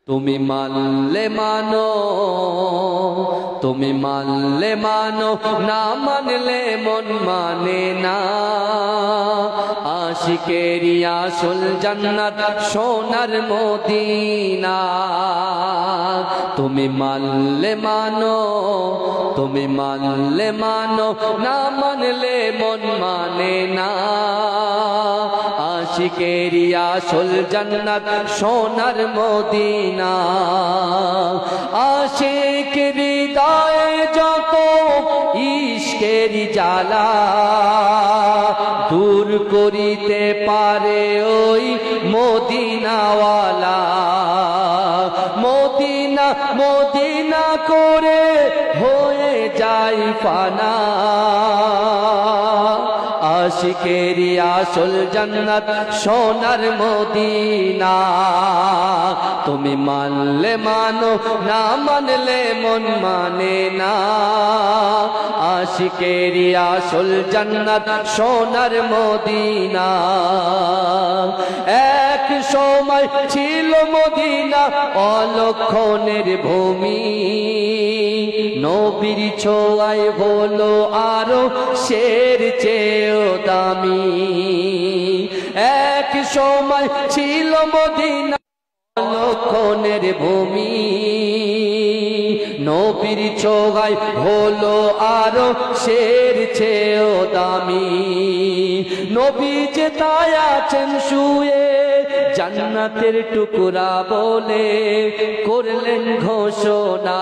তুমি মানলে মানো, তুমি মানলে মানো, না মানলে মন মানে না। আশিকেরি আসল জান্নাত সোনার মদিনা। তুমি মানলে মানো, তুমি মানলে মানো, না মানলে মন মানে না। আশিকেরি আসল জান্নাত সোনার মদিনা। আশিক হৃদয়ে যত ইশকেরি জ্বালা দূর করিতে পারে ওই মদিনাওয়ালা। মদিনা মদিনা করে হয়ে যায় ফানা। আশিকেরি আসল জান্নাত সোনার মদিনা। তুমি মানলে মানো, না মানলে মন মানে না। আশিকেরি আসল জান্নাত সোনার মদিনা। এক সময় ছিল মদিনা অলক্ষণের ভূমি। নবীর ছোঁয়ায় হলো আরো শের চেয়েও দামি। এক সময় ছিল মদিনা অলক্ষণের ভূমি। নবীর ছোঁয়ায় হলো আরো শের চেয়েও দামি। নবী যে তাই আছেন শুয়ে জান্নাতের টুকরা বলে করলেন ঘোষণা।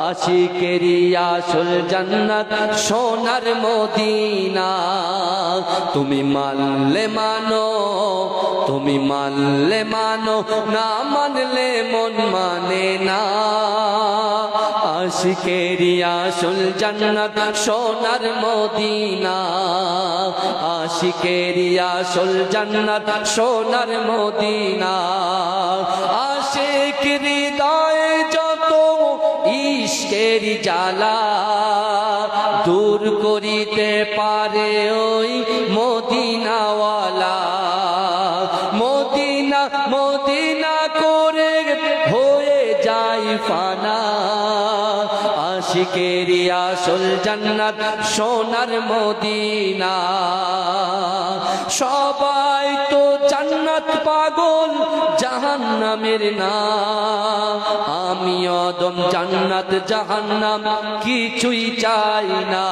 আশিকেরি আসল জান্নাত সোনার মদিনা। তুমি মানলে মানো, তুমি মানলে মানো, না মানলে মন মানে না। আশিকেরি আসল জান্নাত সোনার মদিনা। আশিকেরি আসল জান্নাত সোনার মদিনা। আশিক হৃদয়ে যত ইশকেরি জ্বালা দূর করিতে পারে ওই মদিনাওয়ালা। মদিনা মদিনা করে হয়ে যায় ফানা। আশিকেরি আসল জান্নাত সোনার মদিনা। সবাই তো জান্নাত পাগল জাহান্নামের না। আমি অদম জান্নাত জাহান্নাম কিছুই চাই না।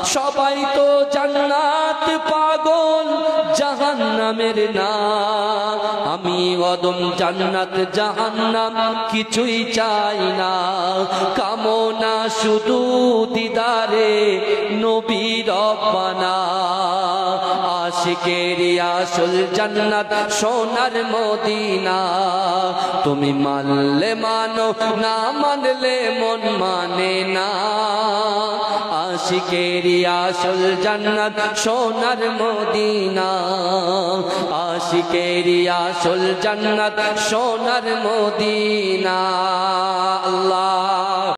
সবাই তো জান্নাত পাগল জাহান্নামের না। আমি অদম জান্নাত জাহান্নাম কিছুই চাই না। কামনা শুধু দিদারে নবী রব্বানা। আশিকেরি আসল জান্নাত সোনার মদিনা। তুমি মানলে মানো, না মানলে মন মানে না। আশিকেরি আসল জান্নাত সোনার মদিনা। আশিকেরি আসল জান্নাত সোনার মদিনা। আল্লাহ।